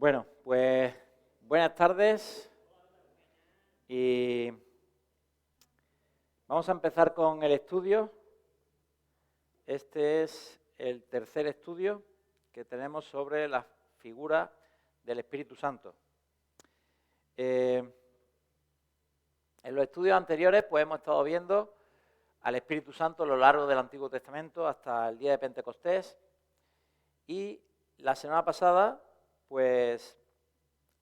Bueno, pues buenas tardes y vamos a empezar con el estudio. Este es el tercer estudio que tenemos sobre la figura del Espíritu Santo. En los estudios anteriores pues hemos estado viendo al Espíritu Santo a lo largo del Antiguo Testamento hasta el día de Pentecostés, y la semana pasada pues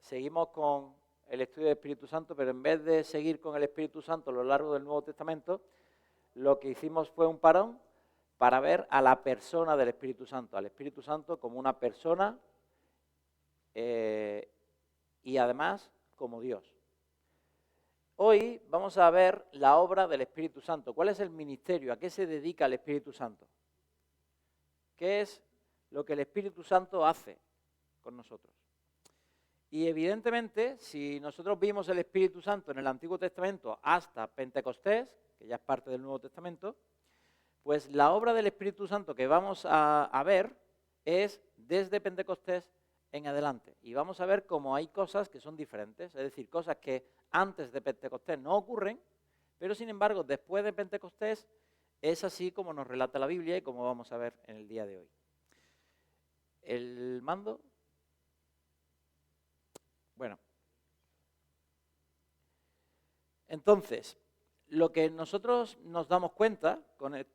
seguimos con el estudio del Espíritu Santo, pero en vez de seguir con el Espíritu Santo a lo largo del Nuevo Testamento, lo que hicimos fue un parón para ver a la persona del Espíritu Santo, al Espíritu Santo como una persona y además como Dios. Hoy vamos a ver la obra del Espíritu Santo. ¿Cuál es el ministerio? ¿A qué se dedica el Espíritu Santo? ¿Qué es lo que el Espíritu Santo hace con nosotros? Y evidentemente, si nosotros vimos el Espíritu Santo en el Antiguo Testamento hasta Pentecostés, que ya es parte del Nuevo Testamento, pues la obra del Espíritu Santo que vamos a ver es desde Pentecostés en adelante. Y vamos a ver cómo hay cosas que son diferentes, es decir, cosas que antes de Pentecostés no ocurren, pero sin embargo después de Pentecostés es así como nos relata la Biblia y como vamos a ver en el día de hoy. El mando. Bueno, entonces, lo que nosotros nos damos cuenta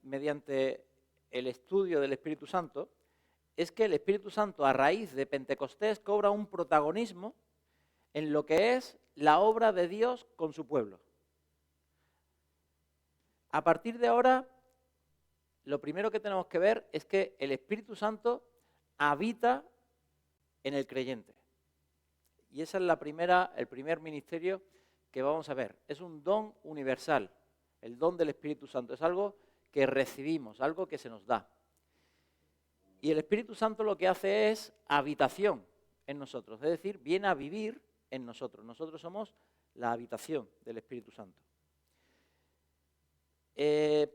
mediante el estudio del Espíritu Santo es que el Espíritu Santo a raíz de Pentecostés cobra un protagonismo en lo que es la obra de Dios con su pueblo. A partir de ahora, lo primero que tenemos que ver es que el Espíritu Santo habita en el creyente. Y ese es el primer ministerio que vamos a ver. Es un don universal, el don del Espíritu Santo. Es algo que recibimos, algo que se nos da. Y el Espíritu Santo lo que hace es habitación en nosotros, es decir, viene a vivir en nosotros. Nosotros somos la habitación del Espíritu Santo.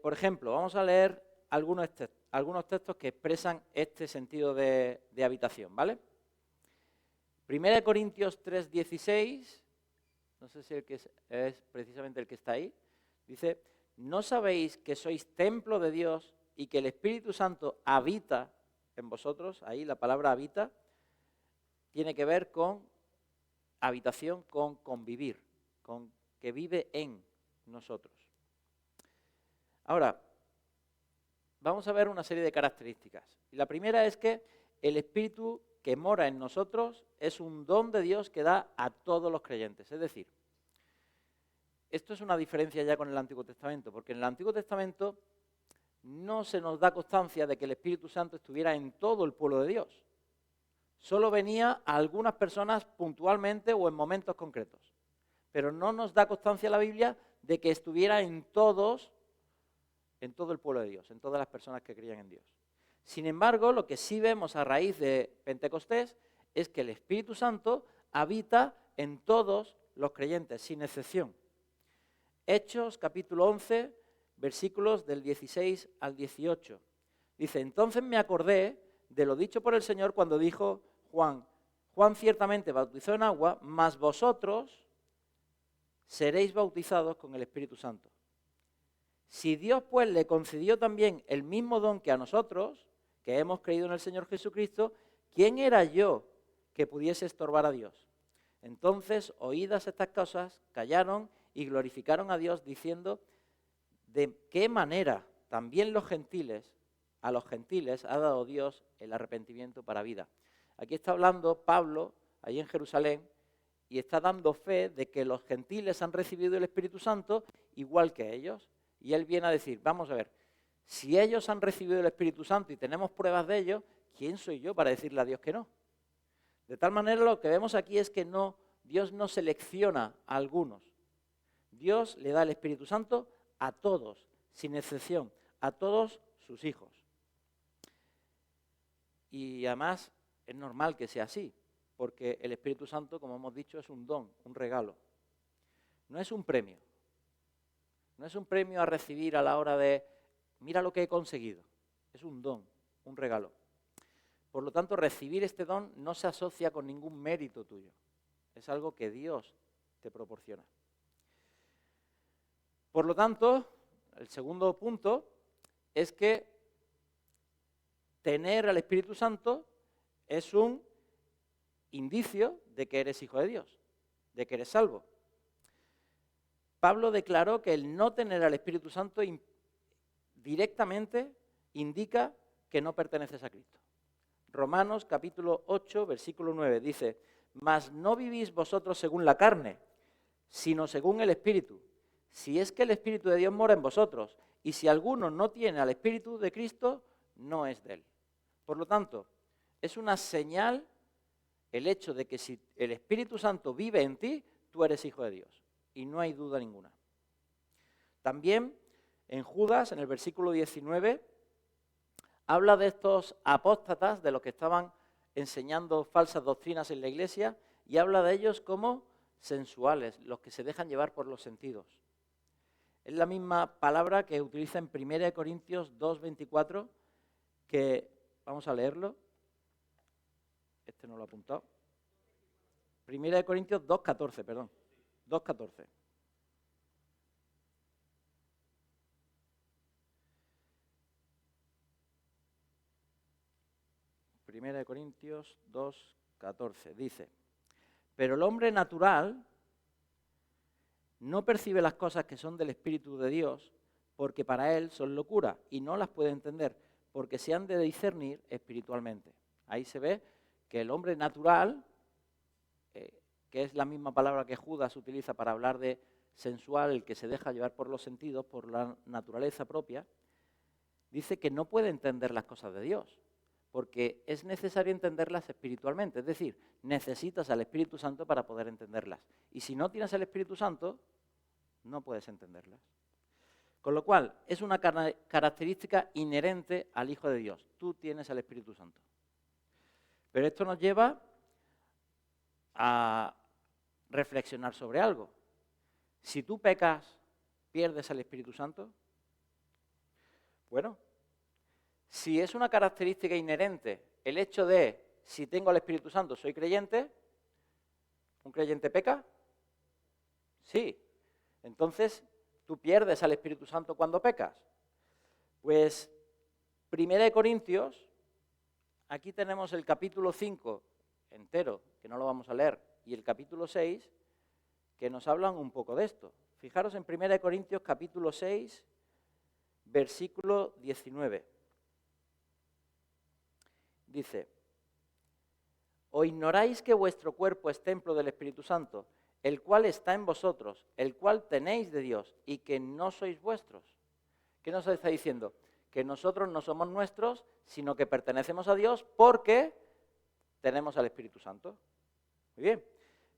Por ejemplo, vamos a leer algunos textos que expresan este sentido de habitación, ¿vale? 1 Corintios 3:16, no sé si es precisamente el que está ahí, dice: ¿no sabéis que sois templo de Dios y que el Espíritu Santo habita en vosotros? Ahí la palabra habita tiene que ver con habitación, con convivir, con que vive en nosotros. Ahora, vamos a ver una serie de características. Y la primera es que el Espíritu que mora en nosotros es un don de Dios que da a todos los creyentes. Es decir, esto es una diferencia ya con el Antiguo Testamento, porque en el Antiguo Testamento no se nos da constancia de que el Espíritu Santo estuviera en todo el pueblo de Dios. Solo venía a algunas personas puntualmente o en momentos concretos. Pero no nos da constancia la Biblia de que estuviera en todo el pueblo de Dios, en todas las personas que creían en Dios. Sin embargo, lo que sí vemos a raíz de Pentecostés es que el Espíritu Santo habita en todos los creyentes, sin excepción. Hechos, capítulo 11, versículos del 16 al 18. Dice: entonces me acordé de lo dicho por el Señor cuando dijo Juan ciertamente bautizó en agua, mas vosotros seréis bautizados con el Espíritu Santo. Si Dios pues le concedió también el mismo don que a nosotros, que hemos creído en el Señor Jesucristo, ¿quién era yo que pudiese estorbar a Dios? Entonces, oídas estas cosas, callaron y glorificaron a Dios, diciendo: ¿de qué manera también a los gentiles ha dado Dios el arrepentimiento para vida? Aquí está hablando Pablo, ahí en Jerusalén, y está dando fe de que los gentiles han recibido el Espíritu Santo igual que ellos. Y él viene a decir: vamos a ver, si ellos han recibido el Espíritu Santo y tenemos pruebas de ello, ¿quién soy yo para decirle a Dios que no? De tal manera, lo que vemos aquí es que Dios no selecciona a algunos. Dios le da el Espíritu Santo a todos, sin excepción, a todos sus hijos. Y además es normal que sea así, porque el Espíritu Santo, como hemos dicho, es un don, un regalo. No es un premio. No es un premio a recibir a la hora de: mira lo que he conseguido. Es un don, un regalo. Por lo tanto, recibir este don no se asocia con ningún mérito tuyo. Es algo que Dios te proporciona. Por lo tanto, el segundo punto es que tener al Espíritu Santo es un indicio de que eres hijo de Dios, de que eres salvo. Pablo declaró que el no tener al Espíritu Santo directamente indica que no perteneces a Cristo. Romanos capítulo 8, versículo 9 dice: mas no vivís vosotros según la carne, sino según el Espíritu. Si es que el Espíritu de Dios mora en vosotros, y si alguno no tiene al Espíritu de Cristo, no es de él. Por lo tanto, es una señal el hecho de que si el Espíritu Santo vive en ti, tú eres hijo de Dios. Y no hay duda ninguna. También en Judas, en el versículo 19, habla de estos apóstatas, de los que estaban enseñando falsas doctrinas en la iglesia, y habla de ellos como sensuales, los que se dejan llevar por los sentidos. Es la misma palabra que utiliza en 1 Corintios 2:24, que vamos a leerlo. Este no lo he apuntado. 1 Corintios 2:14, perdón. 2:14. Primera de Corintios 2:14 dice: pero el hombre natural no percibe las cosas que son del Espíritu de Dios, porque para él son locura y no las puede entender, porque se han de discernir espiritualmente. Ahí se ve que el hombre natural, que es la misma palabra que Judas utiliza para hablar de sensual, el que se deja llevar por los sentidos, por la naturaleza propia, dice que no puede entender las cosas de Dios, porque es necesario entenderlas espiritualmente, es decir, necesitas al Espíritu Santo para poder entenderlas. Y si no tienes el Espíritu Santo, no puedes entenderlas. Con lo cual, es una característica inherente al Hijo de Dios. Tú tienes al Espíritu Santo. Pero esto nos lleva a reflexionar sobre algo. Si tú pecas, ¿pierdes al Espíritu Santo? Bueno, si es una característica inherente el hecho de, si tengo al Espíritu Santo, soy creyente, ¿un creyente peca? Sí. Entonces, ¿tú pierdes al Espíritu Santo cuando pecas? Pues, 1 Corintios, aquí tenemos el capítulo 5 entero, que no lo vamos a leer, y el capítulo 6, que nos hablan un poco de esto. Fijaros en 1 Corintios capítulo 6, versículo 19. Dice: ¿o ignoráis que vuestro cuerpo es templo del Espíritu Santo, el cual está en vosotros, el cual tenéis de Dios, y que no sois vuestros? ¿Qué nos está diciendo? Que nosotros no somos nuestros, sino que pertenecemos a Dios porque tenemos al Espíritu Santo. Muy bien,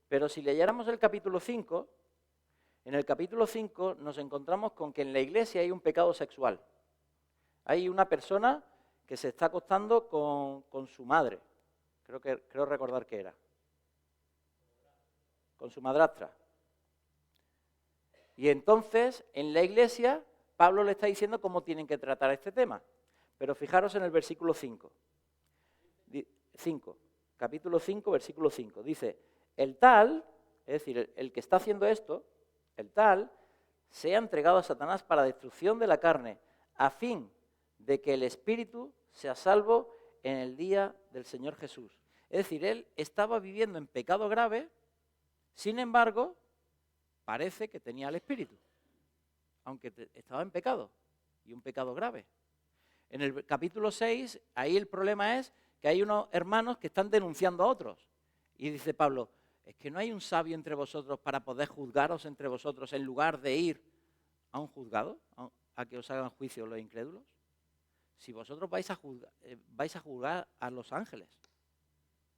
pero si leyéramos el capítulo 5, en el capítulo 5 nos encontramos con que en la iglesia hay un pecado sexual. Hay una persona que se está acostando con su madre, creo recordar que era, con su madrastra. Y entonces, en la iglesia, Pablo le está diciendo cómo tienen que tratar este tema. Pero fijaros en el versículo 5. Capítulo 5, versículo 5. Dice: el tal, es decir, el que está haciendo esto, el tal, sea entregado a Satanás para destrucción de la carne, a fin de que el espíritu sea salvo en el día del Señor Jesús. Es decir, él estaba viviendo en pecado grave, sin embargo, parece que tenía el espíritu, aunque estaba en pecado, y un pecado grave. En el capítulo 6, ahí el problema es que hay unos hermanos que están denunciando a otros. Y dice Pablo: ¿es que no hay un sabio entre vosotros para poder juzgaros entre vosotros en lugar de ir a un juzgado, a que os hagan juicio los incrédulos? Si vosotros vais a juzgar a los ángeles.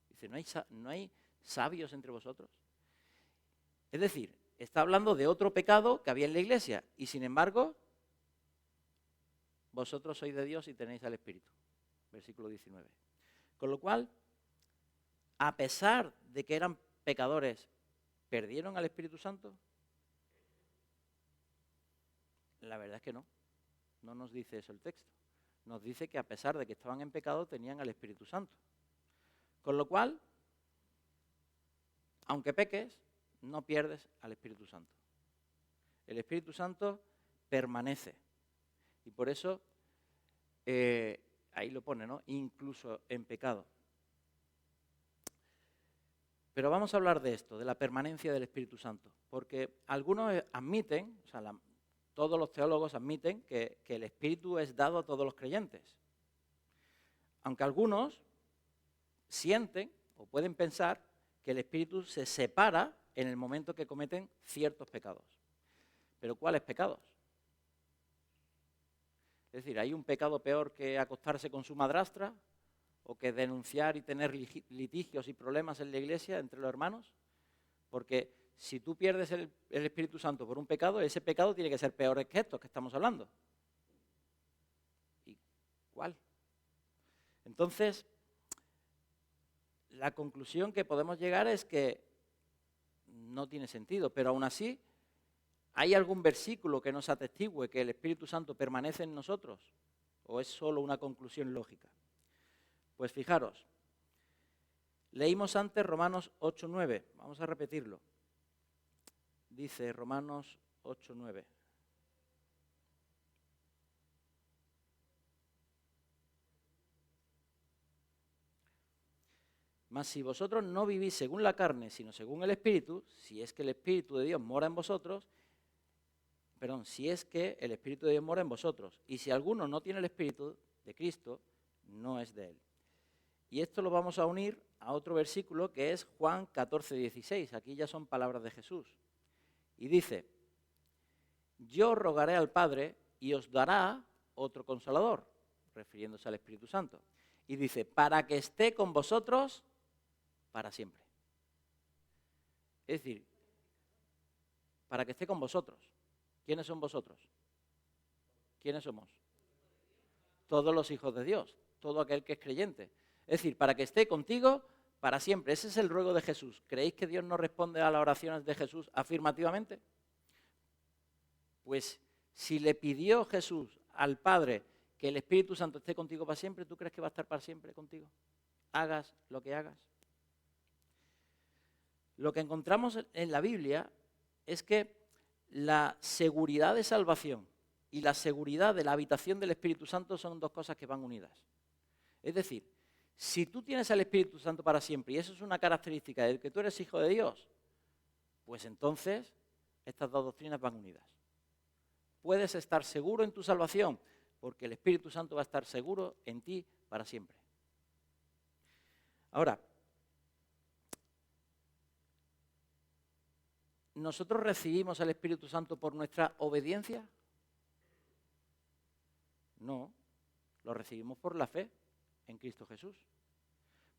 Dice: ¿no hay sabios entre vosotros? Es decir, está hablando de otro pecado que había en la iglesia, y sin embargo, vosotros sois de Dios y tenéis al Espíritu. Versículo 19. Con lo cual, a pesar de que eran pecadores, ¿perdieron al Espíritu Santo? La verdad es que no. No nos dice eso el texto. nos dice que a pesar de que estaban en pecado, tenían al Espíritu Santo. Con lo cual, aunque peques, no pierdes al Espíritu Santo. El Espíritu Santo permanece. Y por eso, ahí lo pone, ¿no? Incluso en pecado. Pero vamos a hablar de esto, de la permanencia del Espíritu Santo. Porque algunos admiten, o sea, todos los teólogos admiten que el Espíritu es dado a todos los creyentes. Aunque algunos sienten o pueden pensar que el Espíritu se separa en el momento que cometen ciertos pecados. ¿Pero cuáles pecados? Es decir, ¿hay un pecado peor que acostarse con su madrastra? ¿O que denunciar y tener litigios y problemas en la iglesia entre los hermanos? Porque si tú pierdes el Espíritu Santo por un pecado, ese pecado tiene que ser peor que estos que estamos hablando. ¿Y cuál? Entonces, la conclusión que podemos llegar es que no tiene sentido, pero aún así, ¿hay algún versículo que nos atestigue que el Espíritu Santo permanece en nosotros? ¿O es solo una conclusión lógica? Pues fijaros, leímos antes Romanos 8:9, vamos a repetirlo. Dice Romanos 8:9. Mas si vosotros no vivís según la carne, sino según el Espíritu, si es que el Espíritu de Dios mora en vosotros, si es que el Espíritu de Dios mora en vosotros, y si alguno no tiene el Espíritu de Cristo, no es de él. Y esto lo vamos a unir a otro versículo que es Juan 14:16. Aquí ya son palabras de Jesús. Y dice, yo rogaré al Padre y os dará otro Consolador, refiriéndose al Espíritu Santo. Y dice, para que esté con vosotros para siempre. Es decir, para que esté con vosotros. ¿Quiénes son vosotros? ¿Quiénes somos? Todos los hijos de Dios, todo aquel que es creyente. Es decir, para que esté contigo para siempre. Ese es el ruego de Jesús. ¿Creéis que Dios no responde a las oraciones de Jesús afirmativamente? Pues si le pidió Jesús al Padre que el Espíritu Santo esté contigo para siempre, ¿tú crees que va a estar para siempre contigo? Hagas lo que hagas. Lo que encontramos en la Biblia es que la seguridad de salvación y la seguridad de la habitación del Espíritu Santo son dos cosas que van unidas. Es decir, si tú tienes al Espíritu Santo para siempre y eso es una característica de que tú eres hijo de Dios, pues entonces estas dos doctrinas van unidas. Puedes estar seguro en tu salvación porque el Espíritu Santo va a estar seguro en ti para siempre. Ahora, ¿nosotros recibimos al Espíritu Santo por nuestra obediencia? No, lo recibimos por la fe en Cristo Jesús.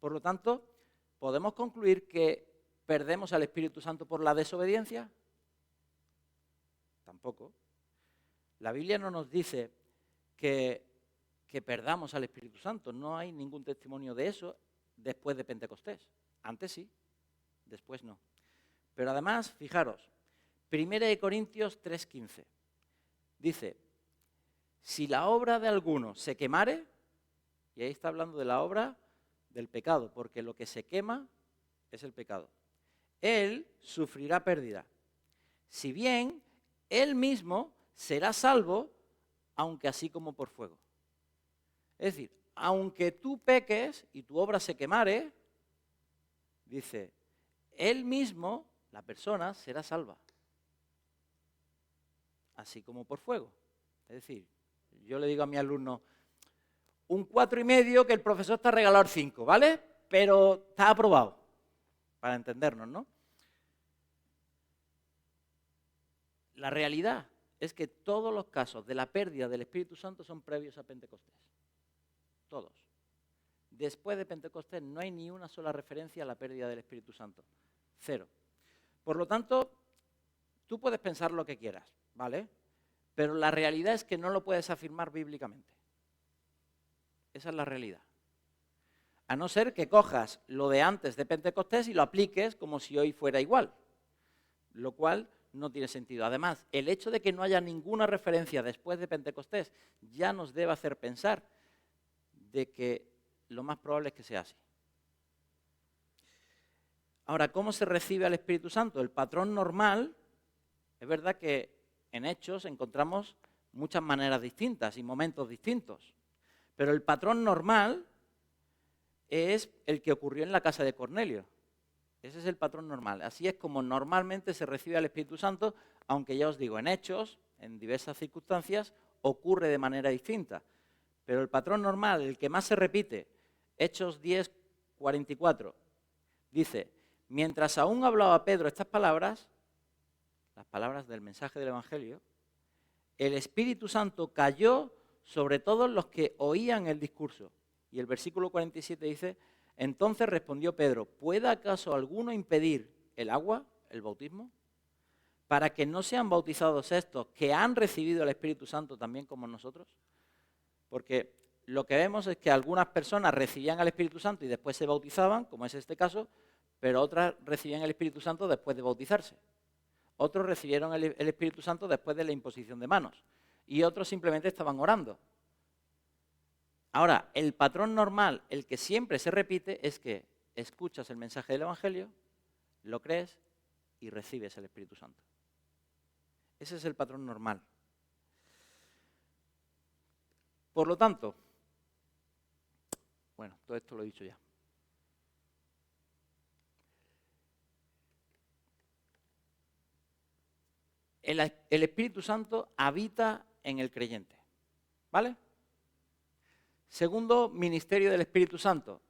Por lo tanto, ¿podemos concluir que perdemos al Espíritu Santo por la desobediencia? Tampoco. La Biblia no nos dice que perdamos al Espíritu Santo. No hay ningún testimonio de eso después de Pentecostés. Antes sí, después no. Pero además, fijaros, 1 Corintios 3:15 dice, si la obra de alguno se quemare, y ahí está hablando de la obra del pecado, porque lo que se quema es el pecado, él sufrirá pérdida. Si bien él mismo será salvo, aunque así como por fuego. Es decir, aunque tú peques y tu obra se quemare, dice, él mismo, la persona, será salva. Así como por fuego. Es decir, yo le digo a mi alumno, un 4,5 que el profesor te ha regalado el 5, ¿vale? Pero está aprobado, para entendernos, ¿no? La realidad es que todos los casos de la pérdida del Espíritu Santo son previos a Pentecostés. Todos. Después de Pentecostés no hay ni una sola referencia a la pérdida del Espíritu Santo. Cero. Por lo tanto, tú puedes pensar lo que quieras, ¿vale? Pero la realidad es que no lo puedes afirmar bíblicamente. Esa es la realidad. A no ser que cojas lo de antes de Pentecostés y lo apliques como si hoy fuera igual, lo cual no tiene sentido. Además, el hecho de que no haya ninguna referencia después de Pentecostés ya nos debe hacer pensar de que lo más probable es que sea así. Ahora, ¿cómo se recibe al Espíritu Santo? El patrón normal, es verdad que en Hechos encontramos muchas maneras distintas y momentos distintos, pero el patrón normal es el que ocurrió en la casa de Cornelio. Ese es el patrón normal. Así es como normalmente se recibe al Espíritu Santo, aunque ya os digo, en Hechos, en diversas circunstancias, ocurre de manera distinta. Pero el patrón normal, el que más se repite, Hechos 10, 44, dice: mientras aún hablaba Pedro estas palabras, las palabras del mensaje del Evangelio, el Espíritu Santo cayó sobre todos los que oían el discurso. Y el versículo 47 dice: entonces respondió Pedro, ¿puede acaso alguno impedir el agua, el bautismo, para que no sean bautizados estos que han recibido el Espíritu Santo también como nosotros? Porque lo que vemos es que algunas personas recibían el Espíritu Santo y después se bautizaban, como es este caso, pero otras recibían el Espíritu Santo después de bautizarse. Otros recibieron el Espíritu Santo después de la imposición de manos. Y otros simplemente estaban orando. Ahora, el patrón normal, el que siempre se repite, es que escuchas el mensaje del Evangelio, lo crees y recibes el Espíritu Santo. Ese es el patrón normal. Por lo tanto, bueno, todo esto lo he dicho ya. El Espíritu Santo habita en el creyente, ¿vale? Segundo ministerio del Espíritu Santo,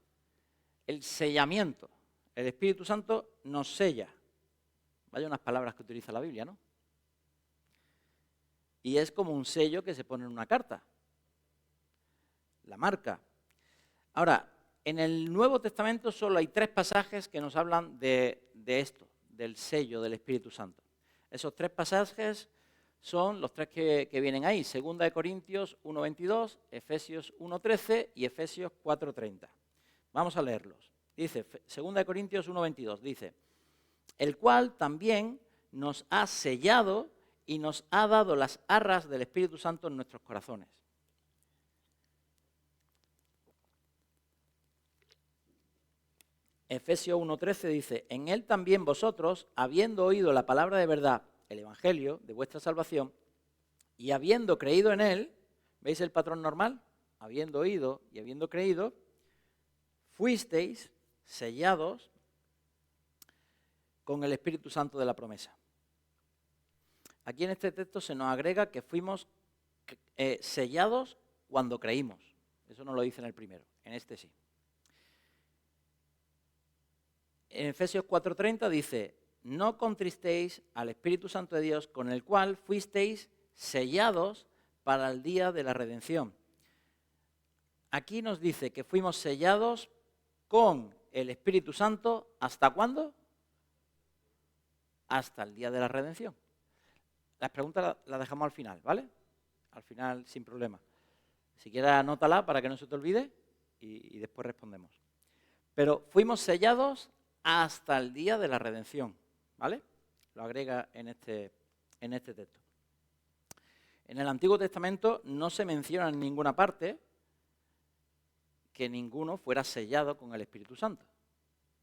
el sellamiento. El Espíritu Santo nos sella. Vaya unas palabras que utiliza la Biblia, ¿no? Y es como un sello que se pone en una carta. La marca. Ahora, en el Nuevo Testamento solo hay 3 pasajes que nos hablan de esto, del sello del Espíritu Santo. Esos 3 pasajes son los 3 que vienen ahí: 2 Corintios 1:22, Efesios 1:13 y Efesios 4:30. Vamos a leerlos. Dice, 2 Corintios 1:22, dice: el cual también nos ha sellado y nos ha dado las arras del Espíritu Santo en nuestros corazones. Efesios 1:13 dice: en él también vosotros, habiendo oído la palabra de verdad, el Evangelio de vuestra salvación, y habiendo creído en él, ¿veis el patrón normal? Habiendo oído y habiendo creído, fuisteis sellados con el Espíritu Santo de la promesa. Aquí en este texto se nos agrega que fuimos sellados cuando creímos. Eso no lo dice en el primero, en este sí. En Efesios 4:30 dice: no contristéis al Espíritu Santo de Dios, con el cual fuisteis sellados para el día de la redención. Aquí nos dice que fuimos sellados con el Espíritu Santo, ¿hasta cuándo? Hasta el día de la redención. Las preguntas las dejamos al final, ¿vale? Al final, sin problema. Si quieres, anótala para que no se te olvide y después respondemos. Pero fuimos sellados hasta el día de la redención, ¿vale? Lo agrega en este texto. En el Antiguo Testamento no se menciona en ninguna parte que ninguno fuera sellado con el Espíritu Santo,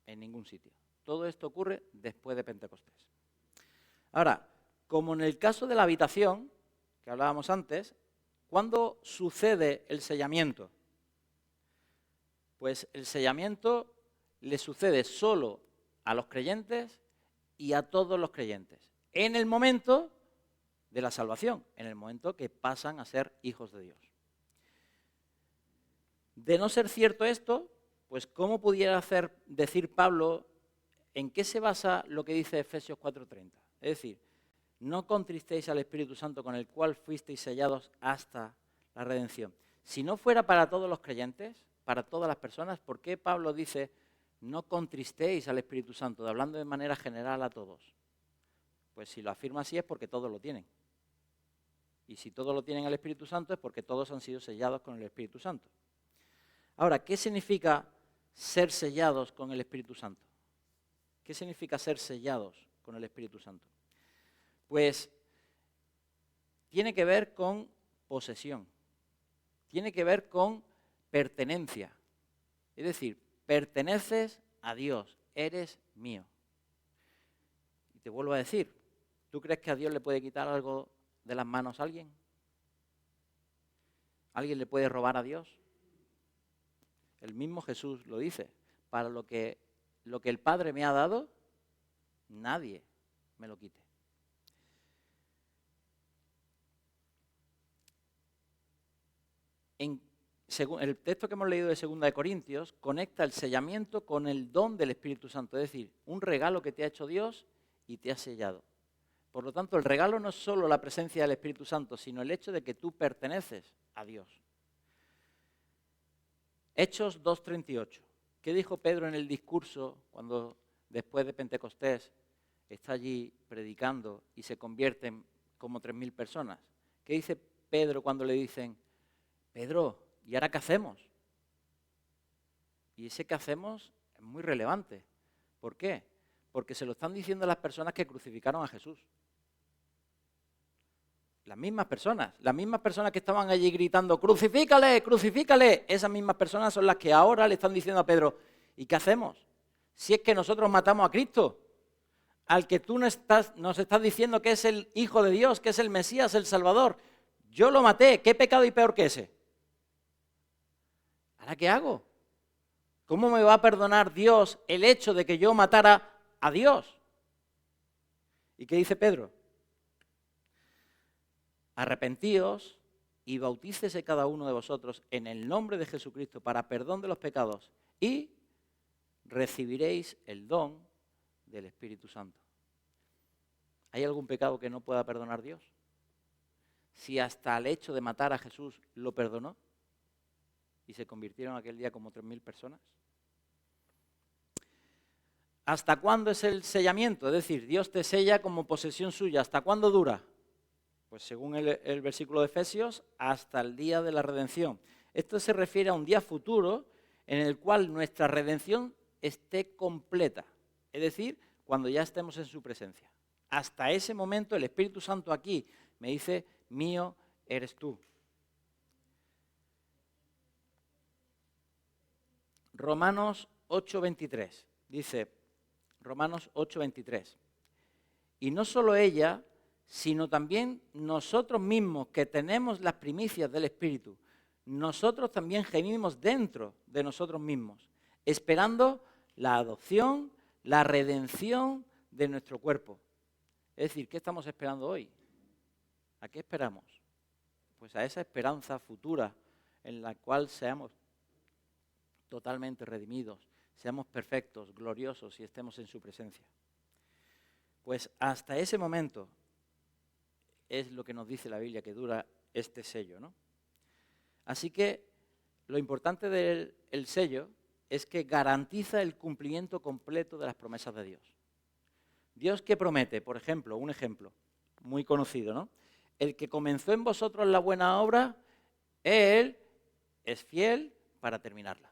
en ningún sitio. Todo esto ocurre después de Pentecostés. Ahora, como en el caso de la habitación, que hablábamos antes, ¿cuándo sucede el sellamiento? Pues el sellamiento le sucede solo a los creyentes y a todos los creyentes, en el momento de la salvación, en el momento que pasan a ser hijos de Dios. De no ser cierto esto, pues ¿cómo pudiera decir Pablo en qué se basa lo que dice Efesios 4:30? Es decir, no contristéis al Espíritu Santo con el cual fuisteis sellados hasta la redención. Si no fuera para todos los creyentes, para todas las personas, ¿por qué Pablo dice no contristéis al Espíritu Santo, hablando de manera general a todos? Pues si lo afirma así es porque todos lo tienen. Y si todos lo tienen al Espíritu Santo es porque todos han sido sellados con el Espíritu Santo. Ahora, ¿qué significa ser sellados con el Espíritu Santo? ¿Qué significa ser sellados con el Espíritu Santo? Pues tiene que ver con posesión, tiene que ver con pertenencia. Es decir, perteneces a Dios, eres mío. Y te vuelvo a decir, ¿tú crees que a Dios le puede quitar algo de las manos a alguien? ¿Alguien le puede robar a Dios? El mismo Jesús lo dice, para lo que el Padre me ha dado, nadie me lo quite. Según el texto que hemos leído de 2 de Corintios, conecta el sellamiento con el don del Espíritu Santo, es decir, un regalo que te ha hecho Dios y te ha sellado. Por lo tanto, el regalo no es solo la presencia del Espíritu Santo, sino el hecho de que tú perteneces a Dios. Hechos 2:38. ¿Qué dijo Pedro en el discurso cuando después de Pentecostés está allí predicando y se convierten como 3.000 personas? ¿Qué dice Pedro cuando le dicen, Pedro, ¿y ahora qué hacemos? Y ese qué hacemos es muy relevante. ¿Por qué? Porque se lo están diciendo las personas que crucificaron a Jesús. Las mismas personas que estaban allí gritando, ¡crucifícale, crucifícale! Esas mismas personas son las que ahora le están diciendo a Pedro, ¿y qué hacemos? Si es que nosotros matamos a Cristo, al que tú nos estás diciendo que es el Hijo de Dios, que es el Mesías, el Salvador. Yo lo maté, ¿qué pecado y peor que ese? ¿Ahora qué hago? ¿Cómo me va a perdonar Dios el hecho de que yo matara a Dios? ¿Y qué dice Pedro? Arrepentíos y bautícese cada uno de vosotros en el nombre de Jesucristo para perdón de los pecados y recibiréis el don del Espíritu Santo. ¿Hay algún pecado que no pueda perdonar Dios? Si hasta el hecho de matar a Jesús lo perdonó y se convirtieron aquel día como 3.000 personas. ¿Hasta cuándo es el sellamiento? Es decir, Dios te sella como posesión suya. ¿Hasta cuándo dura? Pues según el versículo de Efesios, hasta el día de la redención. Esto se refiere a un día futuro en el cual nuestra redención esté completa. Es decir, cuando ya estemos en su presencia. Hasta ese momento el Espíritu Santo aquí me dice, mío eres tú. Romanos 8:23. Dice, Romanos 8:23. Y no solo ella, sino también nosotros mismos que tenemos las primicias del Espíritu, nosotros también gemimos dentro de nosotros mismos, esperando la adopción, la redención de nuestro cuerpo. Es decir, ¿qué estamos esperando hoy? ¿A qué esperamos? Pues a esa esperanza futura en la cual seamos totalmente redimidos, seamos perfectos, gloriosos y estemos en su presencia. Pues hasta ese momento es lo que nos dice la Biblia que dura este sello, ¿no? Así que lo importante del sello es que garantiza el cumplimiento completo de las promesas de Dios. Dios que promete, por ejemplo, un ejemplo muy conocido, ¿no? El que comenzó en vosotros la buena obra, Él es fiel para terminarla.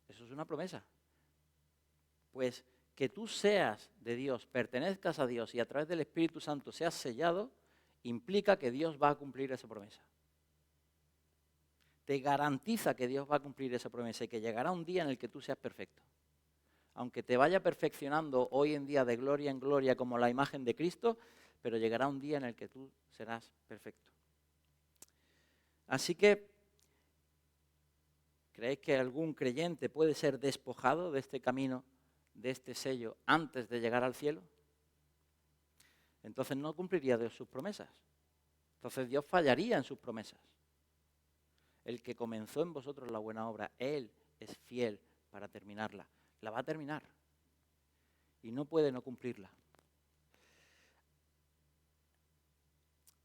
Eso es una promesa. Pues que tú seas de Dios, pertenezcas a Dios y a través del Espíritu Santo seas sellado, implica que Dios va a cumplir esa promesa. Te garantiza que Dios va a cumplir esa promesa y que llegará un día en el que tú seas perfecto. Aunque te vaya perfeccionando hoy en día de gloria en gloria como la imagen de Cristo, pero llegará un día en el que tú serás perfecto. Así que, ¿creéis que algún creyente puede ser despojado de este camino, de este sello, antes de llegar al cielo? Entonces no cumpliría Dios sus promesas. Entonces Dios fallaría en sus promesas. El que comenzó en vosotros la buena obra, Él es fiel para terminarla. La va a terminar. Y no puede no cumplirla.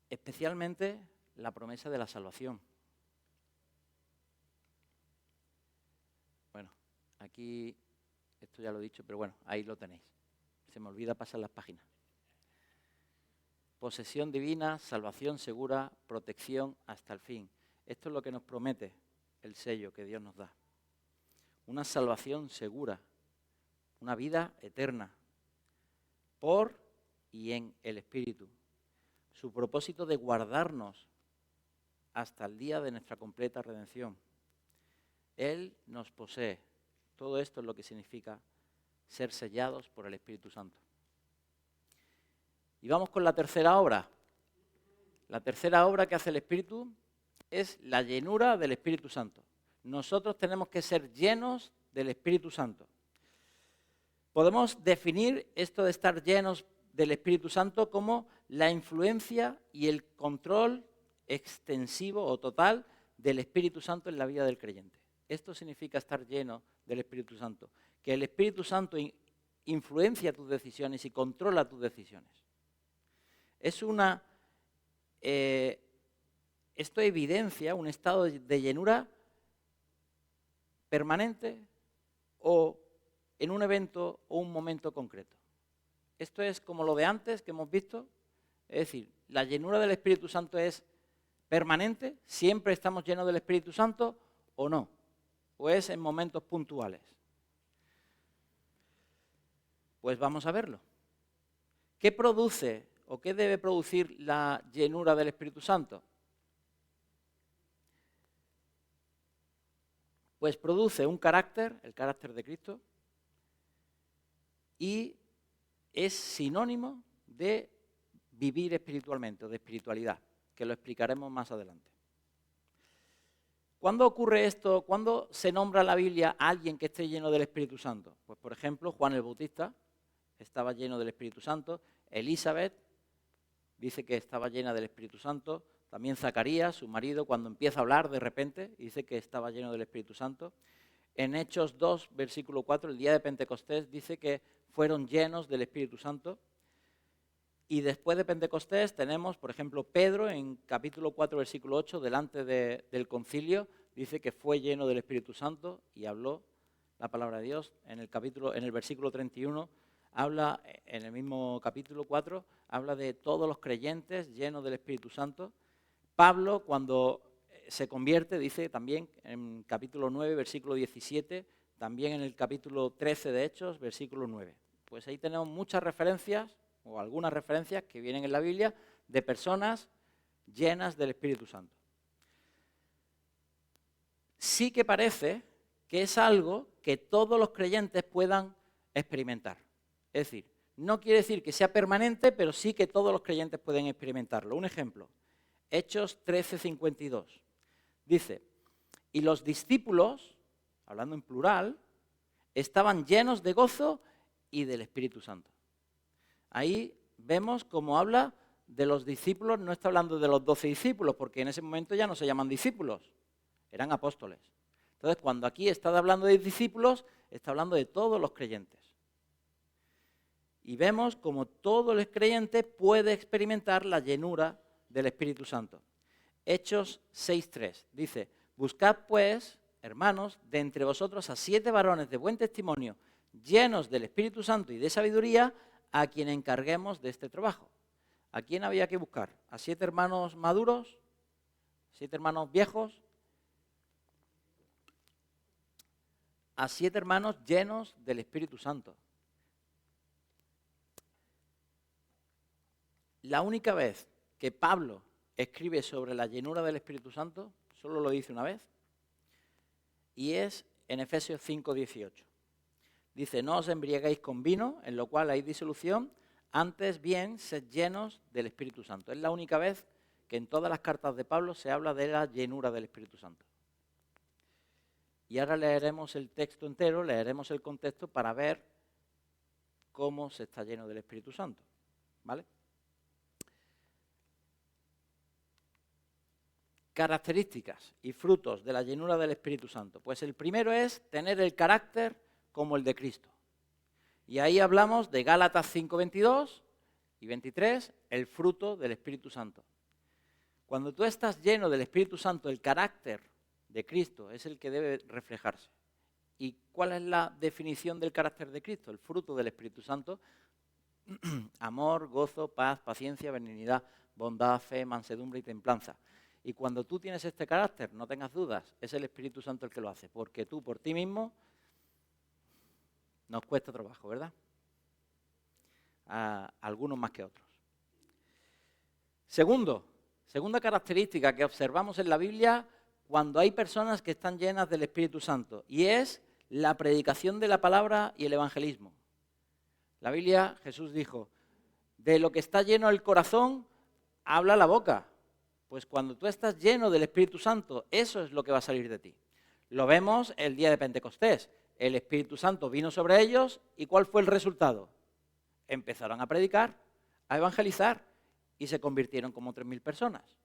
Especialmente la promesa de la salvación. Bueno, aquí, esto ya lo he dicho, pero bueno, ahí lo tenéis. Se me olvida pasar las páginas. Posesión divina, salvación segura, protección hasta el fin. Esto es lo que nos promete el sello que Dios nos da. Una salvación segura, una vida eterna, por y en el Espíritu. Su propósito de guardarnos hasta el día de nuestra completa redención. Él nos posee. Todo esto es lo que significa ser sellados por el Espíritu Santo. Y vamos con la tercera obra. La tercera obra que hace el Espíritu es la llenura del Espíritu Santo. Nosotros tenemos que ser llenos del Espíritu Santo. Podemos definir esto de estar llenos del Espíritu Santo como la influencia y el control extensivo o total del Espíritu Santo en la vida del creyente. Esto significa estar lleno del Espíritu Santo, que el Espíritu Santo influencia tus decisiones y controla tus decisiones. Esto evidencia un estado de llenura permanente o en un evento o un momento concreto. Esto es como lo de antes que hemos visto, es decir, la llenura del Espíritu Santo es permanente, siempre estamos llenos del Espíritu Santo o no, o es en momentos puntuales. Pues vamos a verlo. ¿Qué produce o qué debe producir la llenura del Espíritu Santo? Pues produce un carácter, el carácter de Cristo, y es sinónimo de vivir espiritualmente, o de espiritualidad, que lo explicaremos más adelante. ¿Cuándo ocurre esto? ¿Cuándo se nombra en la Biblia a alguien que esté lleno del Espíritu Santo? Pues, por ejemplo, Juan el Bautista estaba lleno del Espíritu Santo, Elizabeth dice que estaba llena del Espíritu Santo, también Zacarías, su marido, cuando empieza a hablar de repente, dice que estaba lleno del Espíritu Santo. En Hechos 2, versículo 4, el día de Pentecostés, dice que fueron llenos del Espíritu Santo. Y después de Pentecostés tenemos, por ejemplo, Pedro en capítulo 4, versículo 8, delante del concilio, dice que fue lleno del Espíritu Santo y habló la palabra de Dios. En el versículo 31, habla, en el mismo capítulo 4, habla de todos los creyentes llenos del Espíritu Santo. Pablo, cuando se convierte, dice también en capítulo 9, versículo 17, también en el capítulo 13 de Hechos, versículo 9. Pues ahí tenemos muchas referencias, o algunas referencias que vienen en la Biblia, de personas llenas del Espíritu Santo. Sí que parece que es algo que todos los creyentes puedan experimentar. Es decir, no quiere decir que sea permanente, pero sí que todos los creyentes pueden experimentarlo. Un ejemplo, Hechos 13:52. Dice, y los discípulos, hablando en plural, estaban llenos de gozo y del Espíritu Santo. Ahí vemos cómo habla de los discípulos, no está hablando de los 12 discípulos, porque en ese momento ya no se llaman discípulos, eran apóstoles. Entonces, cuando aquí está hablando de discípulos, está hablando de todos los creyentes. Y vemos cómo todo el creyente puede experimentar la llenura del Espíritu Santo. Hechos 6:3 dice, buscad pues, hermanos, de entre vosotros a 7 varones de buen testimonio, llenos del Espíritu Santo y de sabiduría, a quien encarguemos de este trabajo. ¿A quién había que buscar? ¿A 7 hermanos maduros? 7 hermanos viejos? A 7 hermanos llenos del Espíritu Santo. La única vez que Pablo escribe sobre la llenura del Espíritu Santo, solo lo dice una vez, y es en Efesios 5:18. Dice, no os embriaguéis con vino, en lo cual hay disolución, antes bien sed llenos del Espíritu Santo. Es la única vez que en todas las cartas de Pablo se habla de la llenura del Espíritu Santo. Y ahora leeremos el texto entero, leeremos el contexto para ver cómo se está lleno del Espíritu Santo. ¿Vale? Características y frutos de la llenura del Espíritu Santo. Pues el primero es tener el carácter como el de Cristo. Y ahí hablamos de Gálatas 5:22 y 23, el fruto del Espíritu Santo. Cuando tú estás lleno del Espíritu Santo, el carácter de Cristo es el que debe reflejarse. ¿Y cuál es la definición del carácter de Cristo? El fruto del Espíritu Santo: amor, gozo, paz, paciencia, benignidad, bondad, fe, mansedumbre y templanza. Y cuando tú tienes este carácter, no tengas dudas, es el Espíritu Santo el que lo hace, porque tú por ti mismo nos cuesta trabajo, ¿verdad? A algunos más que otros. Segunda característica que observamos en la Biblia cuando hay personas que están llenas del Espíritu Santo, y es la predicación de la palabra y el evangelismo. La Biblia, Jesús dijo, de lo que está lleno el corazón, habla la boca. Pues cuando tú estás lleno del Espíritu Santo, eso es lo que va a salir de ti. Lo vemos el día de Pentecostés. El Espíritu Santo vino sobre ellos, ¿y cuál fue el resultado? Empezaron a predicar, a evangelizar, y se convirtieron como 3.000 personas.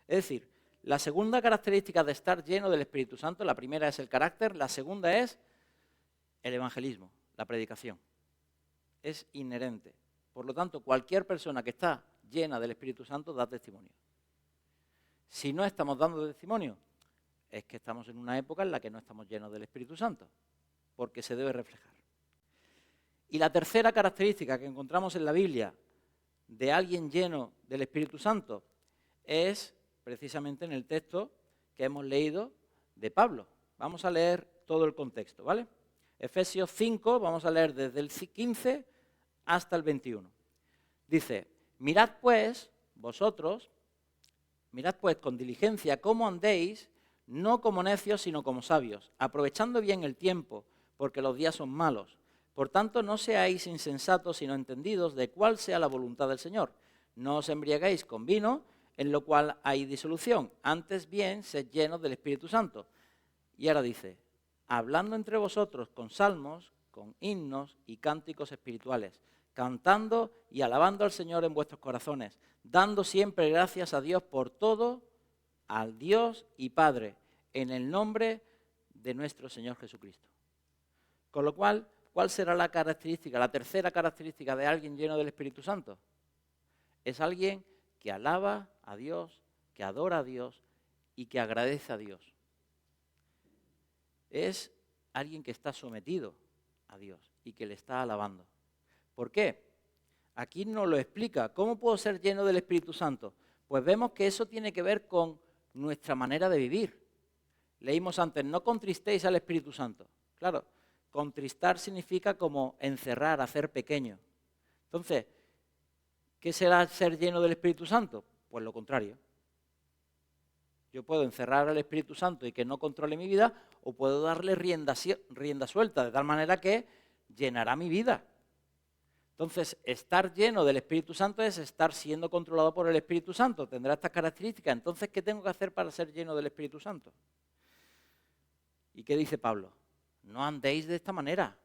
Es decir, la segunda característica de estar lleno del Espíritu Santo, la primera es el carácter, la segunda es el evangelismo, la predicación. Es inherente. Por lo tanto, cualquier persona que está llena del Espíritu Santo da testimonio. Si no estamos dando testimonio, es que estamos en una época en la que no estamos llenos del Espíritu Santo, porque se debe reflejar. Y la tercera característica que encontramos en la Biblia de alguien lleno del Espíritu Santo es precisamente en el texto que hemos leído de Pablo. Vamos a leer todo el contexto, ¿vale? Efesios 5, vamos a leer desde el 15 hasta el 21. Dice, mirad pues con diligencia cómo andéis, no como necios, sino como sabios, aprovechando bien el tiempo, porque los días son malos. Por tanto, no seáis insensatos, sino entendidos de cuál sea la voluntad del Señor. No os embriaguéis con vino, en lo cual hay disolución. Antes bien, sed llenos del Espíritu Santo. Y ahora dice, hablando entre vosotros con salmos, con himnos y cánticos espirituales, cantando y alabando al Señor en vuestros corazones, dando siempre gracias a Dios por todo, al Dios y Padre, en el nombre de nuestro Señor Jesucristo. Con lo cual, ¿cuál será la característica, la tercera característica de alguien lleno del Espíritu Santo? Es alguien que alaba a Dios, que adora a Dios y que agradece a Dios. Es alguien que está sometido a Dios y que le está alabando. ¿Por qué? Aquí nos lo explica. ¿Cómo puedo ser lleno del Espíritu Santo? Pues vemos que eso tiene que ver con nuestra manera de vivir. Leímos antes, no contristéis al Espíritu Santo. Claro, contristar significa como encerrar, hacer pequeño. Entonces, ¿qué será ser lleno del Espíritu Santo? Pues lo contrario. Yo puedo encerrar al Espíritu Santo y que no controle mi vida, o puedo darle rienda suelta, de tal manera que llenará mi vida. Entonces, estar lleno del Espíritu Santo es estar siendo controlado por el Espíritu Santo. Tendrá estas características. Entonces, ¿qué tengo que hacer para ser lleno del Espíritu Santo? ¿Y qué dice Pablo? No andéis de esta manera,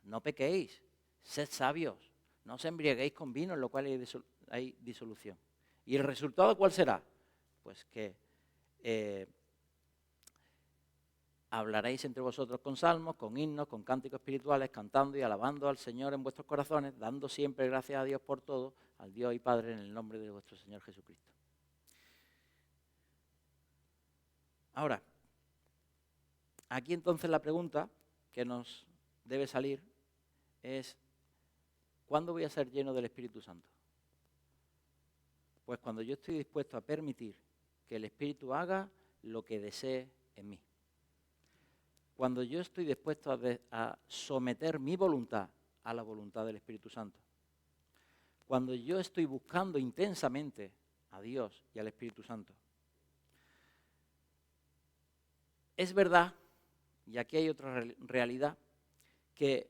no pequéis, sed sabios, no os embriaguéis con vino, en lo cual hay disolución. ¿Y el resultado cuál será? Pues que hablaréis entre vosotros con salmos, con himnos, con cánticos espirituales, cantando y alabando al Señor en vuestros corazones, dando siempre gracias a Dios por todo, al Dios y Padre en el nombre de vuestro Señor Jesucristo. Ahora, aquí entonces la pregunta que nos debe salir es, ¿cuándo voy a ser lleno del Espíritu Santo? Pues cuando yo estoy dispuesto a permitir que el Espíritu haga lo que desee en mí. Cuando yo estoy dispuesto a someter mi voluntad a la voluntad del Espíritu Santo. Cuando yo estoy buscando intensamente a Dios y al Espíritu Santo. Es verdad, y aquí hay otra realidad, que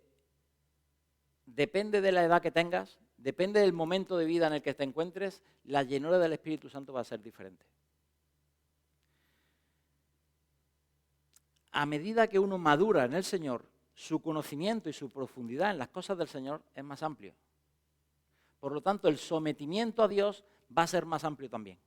depende de la edad que tengas, depende del momento de vida en el que te encuentres, la llenura del Espíritu Santo va a ser diferente. A medida que uno madura en el Señor, su conocimiento y su profundidad en las cosas del Señor es más amplio. Por lo tanto, el sometimiento a Dios va a ser más amplio también.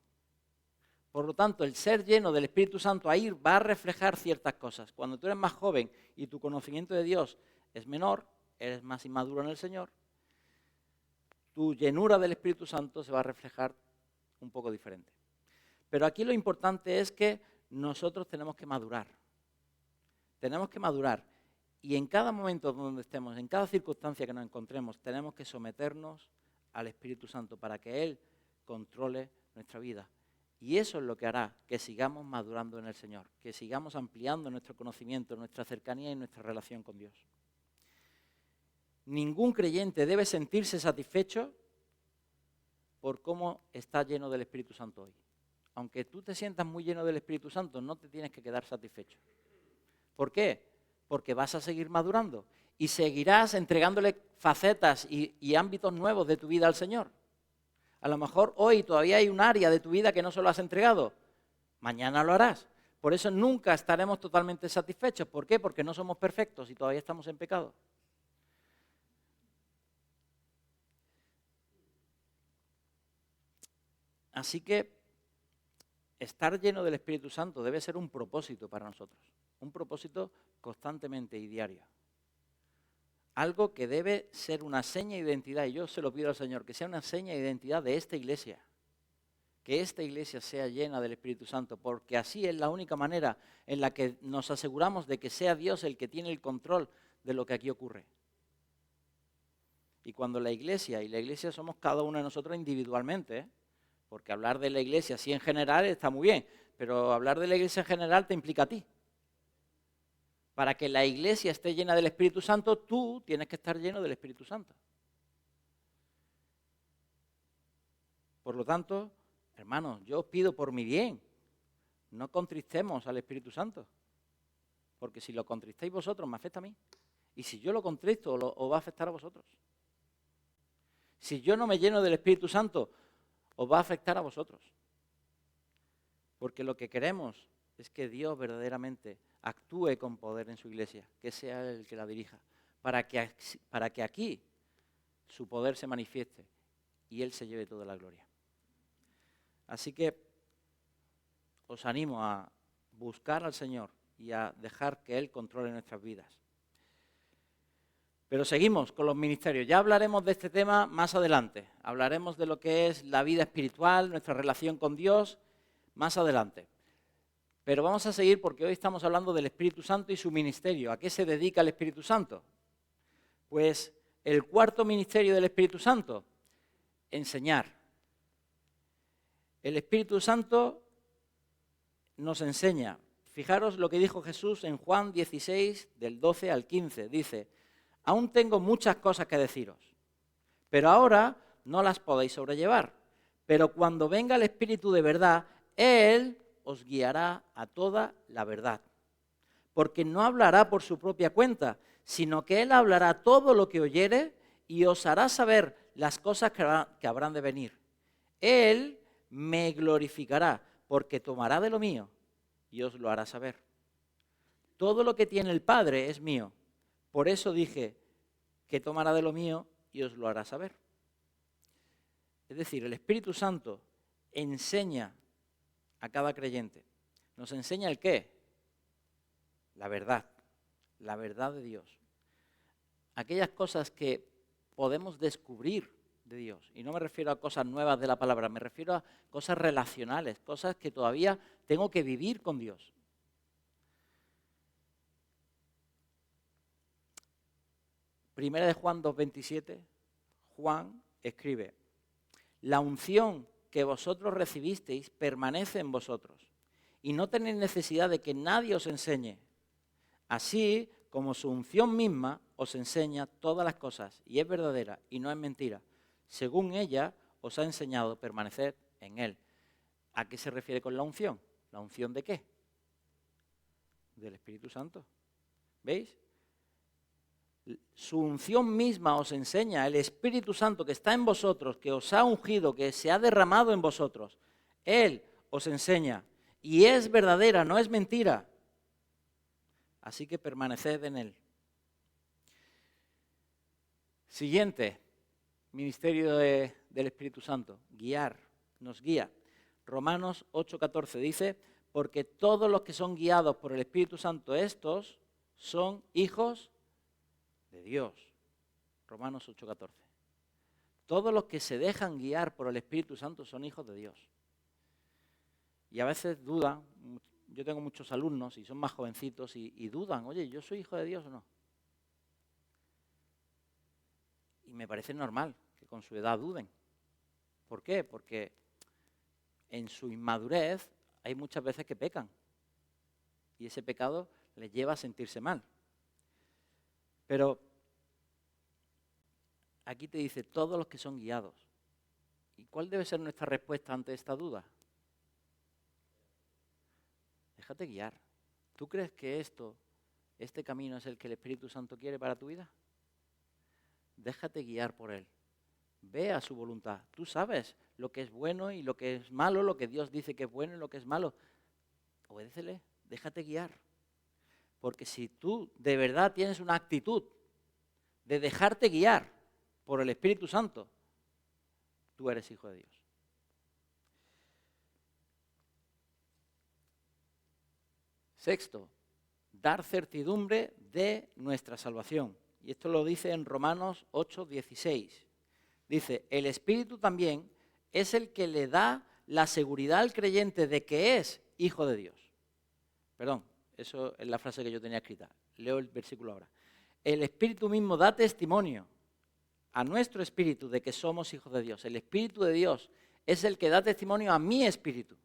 Por lo tanto, el ser lleno del Espíritu Santo ahí va a reflejar ciertas cosas. Cuando tú eres más joven y tu conocimiento de Dios es menor, eres más inmaduro en el Señor, tu llenura del Espíritu Santo se va a reflejar un poco diferente. Pero aquí lo importante es que nosotros tenemos que madurar. Tenemos que madurar. Y en cada momento donde estemos, en cada circunstancia que nos encontremos, tenemos que someternos al Espíritu Santo para que Él controle nuestra vida. Y eso es lo que hará que sigamos madurando en el Señor, que sigamos ampliando nuestro conocimiento, nuestra cercanía y nuestra relación con Dios. Ningún creyente debe sentirse satisfecho por cómo está lleno del Espíritu Santo hoy. aunque tú te sientas muy lleno del Espíritu Santo, no te tienes que quedar satisfecho. ¿Por qué? Porque vas a seguir madurando y seguirás entregándole facetas y ámbitos nuevos de tu vida al Señor. A lo mejor hoy todavía hay un área de tu vida que no se lo has entregado. Mañana lo harás. Por eso nunca estaremos totalmente satisfechos. ¿Por qué? Porque no somos perfectos y todavía estamos en pecado. Así que estar lleno del Espíritu Santo debe ser un propósito para nosotros. Un propósito constantemente y diario. Algo que debe ser una seña de identidad, y yo se lo pido al Señor, que sea una seña de identidad de esta iglesia. Que esta iglesia sea llena del Espíritu Santo, porque así es la única manera en la que nos aseguramos de que sea Dios el que tiene el control de lo que aquí ocurre. Y cuando la iglesia, y la iglesia somos cada uno de nosotros individualmente, porque hablar de la iglesia así en general está muy bien, pero hablar de la iglesia en general te implica a ti. Para que la iglesia esté llena del Espíritu Santo, tú tienes que estar lleno del Espíritu Santo. Por lo tanto, hermanos, yo os pido por mi bien, no contristemos al Espíritu Santo, porque si lo contristáis vosotros, me afecta a mí. Y si yo lo contristo, os va a afectar a vosotros. Si yo no me lleno del Espíritu Santo, os va a afectar a vosotros. Porque lo que queremos es que Dios verdaderamente actúe con poder en su iglesia, que sea Él el que la dirija, para que aquí su poder se manifieste y Él se lleve toda la gloria. Así que os animo a buscar al Señor y a dejar que Él controle nuestras vidas. Pero seguimos con los ministerios. Ya hablaremos de este tema más adelante. Hablaremos de lo que es la vida espiritual, nuestra relación con Dios, más adelante. Pero vamos a seguir porque hoy estamos hablando del Espíritu Santo y su ministerio. ¿A qué se dedica el Espíritu Santo? Pues el cuarto ministerio del Espíritu Santo, enseñar. El Espíritu Santo nos enseña. Fijaros lo que dijo Jesús en Juan 16, del 12 al 15. Dice, aún tengo muchas cosas que deciros, pero ahora no las podéis sobrellevar. Pero cuando venga el Espíritu de verdad, Él os guiará a toda la verdad. Porque no hablará por su propia cuenta, sino que Él hablará todo lo que oyere y os hará saber las cosas que habrán de venir. Él me glorificará, porque tomará de lo mío y os lo hará saber. Todo lo que tiene el Padre es mío. Por eso dije que tomará de lo mío y os lo hará saber. Es decir, el Espíritu Santo enseña a cada creyente. ¿Nos enseña el qué? La verdad de Dios. Aquellas cosas que podemos descubrir de Dios. Y no me refiero a cosas nuevas de la palabra, me refiero a cosas relacionales, cosas que todavía tengo que vivir con Dios. Primera de Juan 2:27, Juan escribe, la unción que vosotros recibisteis permanece en vosotros, y no tenéis necesidad de que nadie os enseñe. Así como su unción misma os enseña todas las cosas, y es verdadera y no es mentira, según ella os ha enseñado a permanecer en Él. ¿A qué se refiere con la unción? ¿La unción de qué? Del Espíritu Santo. ¿Veis? Su unción misma os enseña, el Espíritu Santo que está en vosotros, que os ha ungido, que se ha derramado en vosotros. Él os enseña y es verdadera, no es mentira. Así que permaneced en Él. Siguiente, ministerio del Espíritu Santo, guiar, nos guía. Romanos 8:14 dice, porque todos los que son guiados por el Espíritu Santo, estos son hijos de Dios. Romanos 8:14. Todos los que se dejan guiar por el Espíritu Santo son hijos de Dios. Y a veces dudan, yo tengo muchos alumnos y son más jovencitos y dudan, oye, ¿yo soy hijo de Dios o no? Y me parece normal que con su edad duden. ¿Por qué? Porque en su inmadurez hay muchas veces que pecan. Y ese pecado les lleva a sentirse mal. Pero aquí te dice, todos los que son guiados. ¿Y cuál debe ser nuestra respuesta ante esta duda? Déjate guiar. ¿Tú crees que este camino es el que el Espíritu Santo quiere para tu vida? Déjate guiar por Él. Ve a su voluntad. Tú sabes lo que es bueno y lo que es malo, lo que Dios dice que es bueno y lo que es malo. Obedécele, déjate guiar. Porque si tú de verdad tienes una actitud de dejarte guiar por el Espíritu Santo, tú eres hijo de Dios. Sexto, dar certidumbre de nuestra salvación. Y esto lo dice en Romanos 8:16. Dice, el Espíritu también es el que le da la seguridad al creyente de que es hijo de Dios. Perdón, eso es la frase que yo tenía escrita. Leo el versículo ahora. El Espíritu mismo da testimonio a nuestro espíritu de que somos hijos de Dios. El Espíritu de Dios es el que da testimonio a mi espíritu.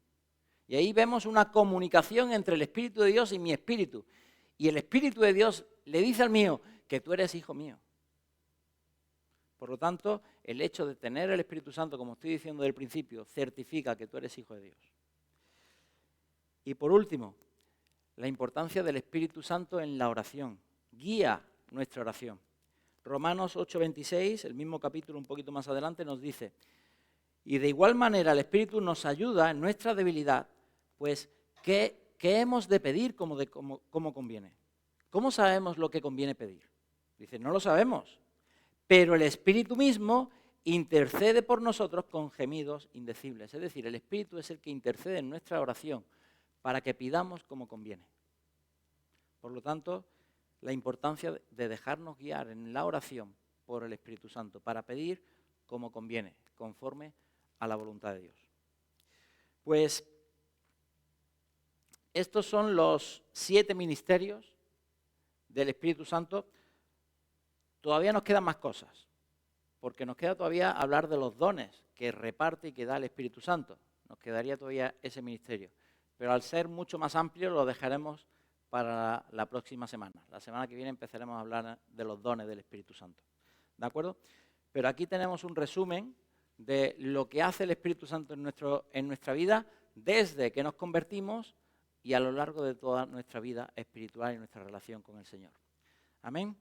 Y ahí vemos una comunicación entre el Espíritu de Dios y mi espíritu. Y el Espíritu de Dios le dice al mío que tú eres hijo mío. Por lo tanto, el hecho de tener el Espíritu Santo, como estoy diciendo del principio, certifica que tú eres hijo de Dios. Y por último, la importancia del Espíritu Santo en la oración. Guía nuestra oración. Romanos 8:26, el mismo capítulo un poquito más adelante, nos dice, y de igual manera el Espíritu nos ayuda en nuestra debilidad, pues, ¿qué hemos de pedir como conviene? ¿Cómo sabemos lo que conviene pedir? Dice, no lo sabemos, pero el Espíritu mismo intercede por nosotros con gemidos indecibles. Es decir, el Espíritu es el que intercede en nuestra oración para que pidamos como conviene. Por lo tanto, la importancia de dejarnos guiar en la oración por el Espíritu Santo para pedir como conviene, conforme a la voluntad de Dios. Pues estos son los 7 ministerios del Espíritu Santo. Todavía nos quedan más cosas, porque nos queda todavía hablar de los dones que reparte y que da el Espíritu Santo. Nos quedaría todavía ese ministerio, pero al ser mucho más amplio lo dejaremos para la próxima semana. La semana que viene empezaremos a hablar de los dones del Espíritu Santo. ¿De acuerdo? Pero aquí tenemos un resumen de lo que hace el Espíritu Santo en nuestra vida desde que nos convertimos y a lo largo de toda nuestra vida espiritual y nuestra relación con el Señor. Amén.